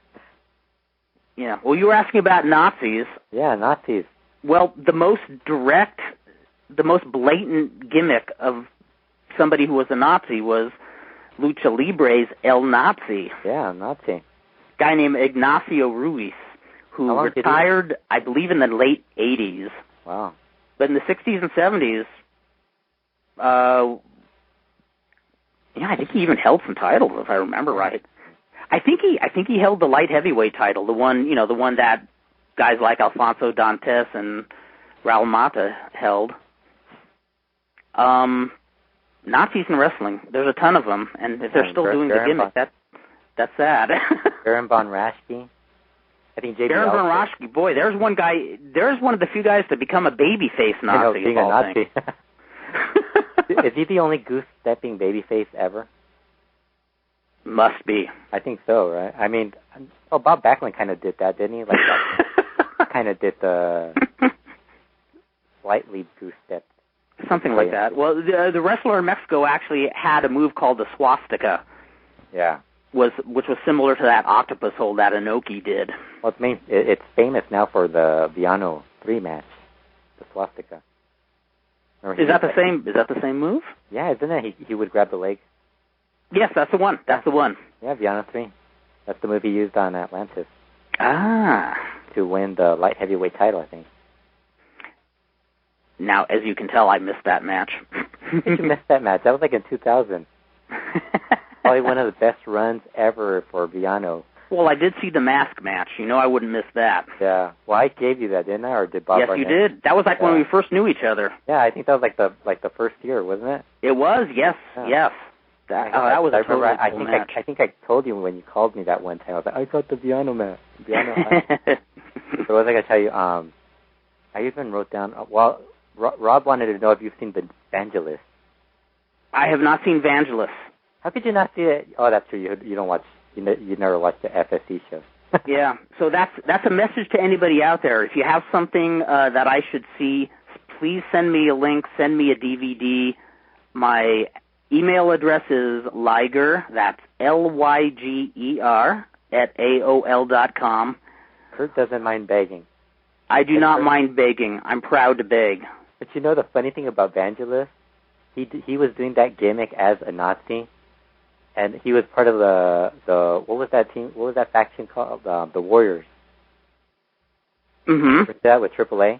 Yeah. Well, you were asking about Nazis. Yeah, Nazis. Well, the most direct, the most blatant gimmick of somebody who was a Nazi was Lucha Libre's El Nazi. Yeah, Nazi. Guy named Ignacio Ruiz, who retired, I believe, in the late 80s. Wow. But in the 60s and 70s, I think he even held some titles, if I remember right. I think he held the light heavyweight title, the one that guys like Alfonso Dantes and Raul Mata held. Nazis in wrestling, there's a ton of them, and if they're still doing the gimmick, that's sad. Baron Von Raschke. I think JBL. Baron Von Raschke, boy, there's one guy. There's one of the few guys to become a babyface Nazi. Being a Nazi. Is he the only goose-stepping babyface ever? Must be. I think so, right? I mean, Bob Backlund kind of did that, didn't he? Like, kind of did the slightly goose-step. Something like that. Well, the wrestler in Mexico actually had a move called the swastika. Yeah. Which was similar to that octopus hold that Inoki did. Well, it's famous now for the Viano 3 match, the swastika. Is that the same move? Yeah, isn't it? He would grab the leg. Yes, that's the one. That's the one. Yeah, Viano 3. That's the move he used on Atlantis. Ah. To win the light heavyweight title, I think. Now, as you can tell, I missed that match. You missed that match. That was like in 2000. Probably one of the best runs ever for Viano. Well, I did see the mask match. I wouldn't miss that. Yeah. Well, I gave you that, didn't I? Or did Bob Yes, Barnett? you did. That was like when we first knew each other. Yeah, I think that was like the first year, wasn't it? It was. Yes. Yeah. Yes. That was a totally cool match. I think I told you when you called me that one time. I was like, I got the Viano match. So what was I going to tell you? I even wrote down. Rob wanted to know if you've seen Vangelis. I have not seen Vangelis. How could you not see it? Oh, that's true. You don't watch. You never watched the FSC show. Yeah. So that's a message to anybody out there. If you have something that I should see, please send me a link. Send me a DVD. My email address is Liger. That's LYGER @ AOL.com. Kurt doesn't mind begging. I do not mind begging. I'm proud to beg. But you know the funny thing about Vangelis? He was doing that gimmick as a Nazi, and he was part of the what was that team? What was that faction called? The Warriors. Mm-hmm. That with AAA,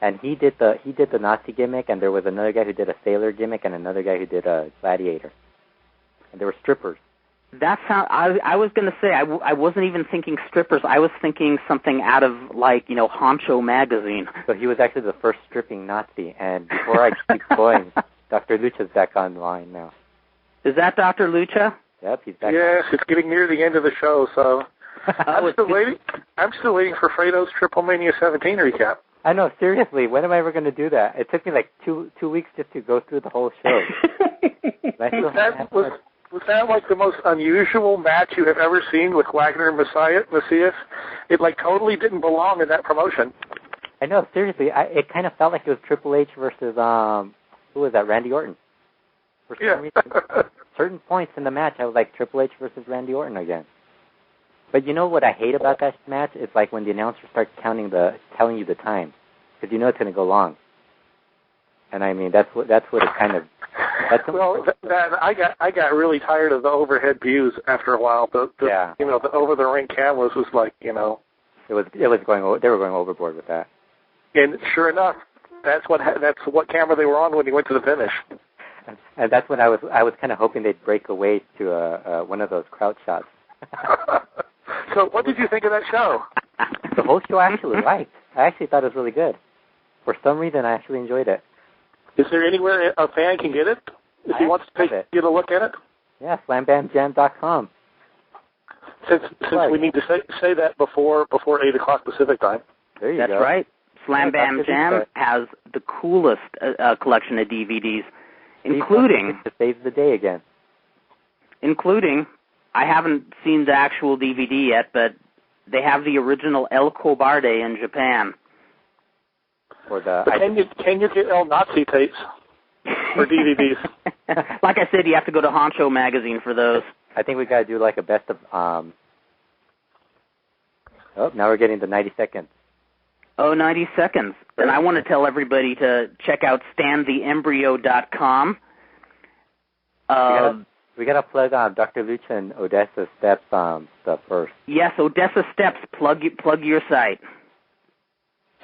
and he did the Nazi gimmick, and there was another guy who did a sailor gimmick, and another guy who did a gladiator, and they were strippers. That sound. I was going to say I wasn't even thinking strippers. I was thinking something out of Honcho magazine. So he was actually the first stripping Nazi. And before I keep going, Dr. Lucha's back online now. Is that Dr. Lucha? Yep, he's back. Yes, it's getting near the end of the show, so I'm still waiting for Fredo's Triplemania 17 recap. I know, seriously. When am I ever going to do that? It took me like two weeks just to go through the whole show. Was that like the most unusual match you have ever seen with Wagner and Macias? It totally didn't belong in that promotion. I know, seriously. It kind of felt like it was Triple H versus who was that? Randy Orton. For some reason, certain points in the match, I was like Triple H versus Randy Orton again. But you know what I hate about that match? It's like when the announcer starts telling you the time, because you know it's going to go long. And I mean, that's what it kind of. I got really tired of the overhead views after a while. The over the ring cameras was It was going. They were going overboard with that. And sure enough, that's what camera they were on when he went to the finish. And that's when I was kind of hoping they'd break away to one of those crouch shots. So, what did you think of that show? The whole show I actually liked. I actually thought it was really good. For some reason, I actually enjoyed it. Is there anywhere a fan can get it if he wants to get a look at it? Yeah, slambamjam.com. Since we need to say that before 8 o'clock Pacific time. There you go. That's right. Slam Bam Jam has the coolest collection of DVDs, including to save the day again. Including, I haven't seen the actual DVD yet, but they have the original El Cobarde in Japan. Can you get El Nazi tapes or DVDs? Like I said, you have to go to Honcho magazine for those. I think we got to do like a best of. Now we're getting to 90 seconds. Oh, 90 seconds. And I want to tell everybody to check out standtheembryo.com. We got to plug Dr. Lucha and Odessasteps stuff first. Yes, Odessasteps. Plug your site.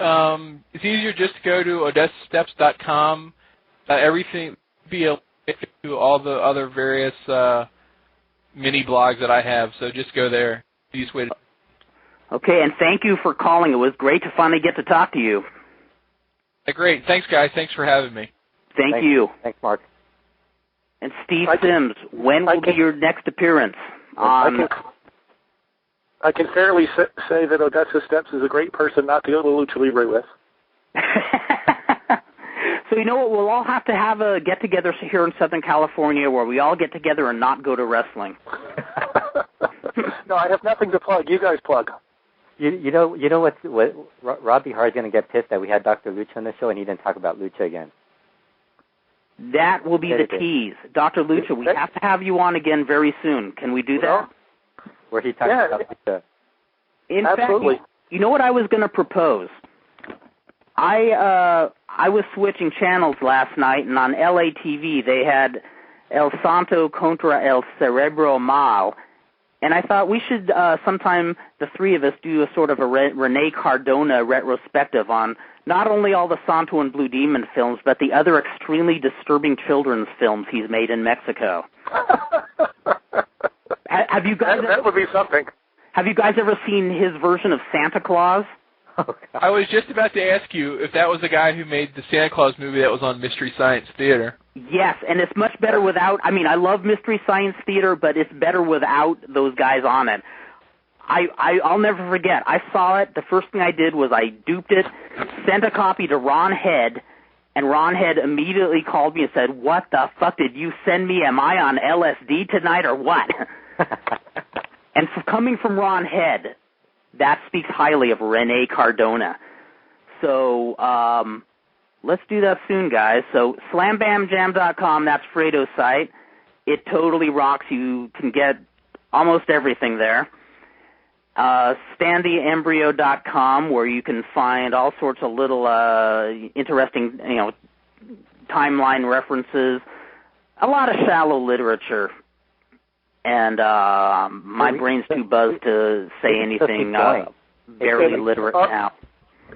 It's easier just to go to Odessasteps.com. Everything be able to all the other various mini blogs that I have. So just go there. Easiest way to. Okay, and thank you for calling. It was great to finally get to talk to you. Great. Thanks, guys. Thanks for having me. Thank you. Thanks, Mark. And Steve Sims, when will be your next appearance? I can fairly say that Odessasteps is a great person not to go to Lucha Libre with. So you know what? We'll all have to have a get-together here in Southern California where we all get together and not go to wrestling. No, I have nothing to plug. You guys plug. You know what Robbie Hard's going to get pissed that we had Dr. Lucha on the show and he didn't talk about Lucha again. That will be the tease. Dr. Lucha, we have to have you on again very soon. Can we do that? Where he talks about Lucha. In fact, you know what I was going to propose? I was switching channels last night, and on LATV they had El Santo contra El Cerebro Mal. And I thought we should sometime, the three of us, do a sort of a Rene Cardona retrospective on not only all the Santo and Blue Demon films, but the other extremely disturbing children's films he's made in Mexico. Have you guys? That would be something. Have you guys ever seen his version of Santa Claus? Oh, I was just about to ask you if that was the guy who made the Santa Claus movie that was on Mystery Science Theater. Yes, and it's much better without. I mean, I love Mystery Science Theater, but it's better without those guys on it. I'll never forget. I saw it. The first thing I did was I duped it, sent a copy to Ron Head, and Ron Head immediately called me and said, "What the fuck did you send me? Am I on LSD tonight or what?" And coming from Ron Head, that speaks highly of Rene Cardona. So let's do that soon, guys. So slambamjam.com, that's Fredo's site. It totally rocks. You can get almost everything there. StanTheEmbryo.com, where you can find all sorts of little interesting, timeline references, a lot of shallow literature, and my brain's too buzzed to say anything barely literate now.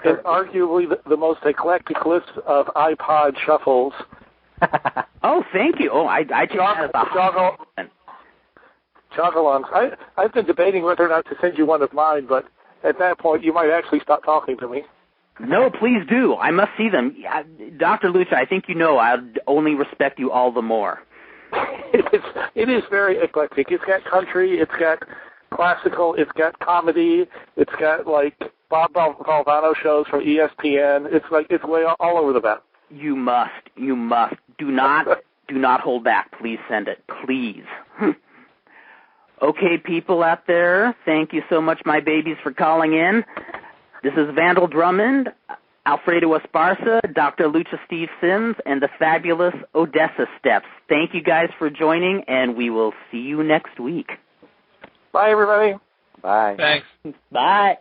And arguably the most eclectic list of iPod shuffles. Oh, thank you. Oh, I take that as a Jog-alongs. I've been debating whether or not to send you one of mine, but at that point you might actually stop talking to me. No, please do. I must see them. Dr. Lucha, I think you know I'd only respect you all the more. It is very eclectic. It's got country, it's got classical, it's got comedy, it's got like Bob Valvano shows from ESPN. It's way all over the map. You must. Do not hold back. Please send it. Please. Okay, people out there, thank you so much, my babies, for calling in. This is Vandal Drummond, Alfredo Esparza, Dr. Lucha Steve Sims, and the fabulous Odessasteps. Thank you guys for joining, and we will see you next week. Bye, everybody. Bye. Thanks. Bye.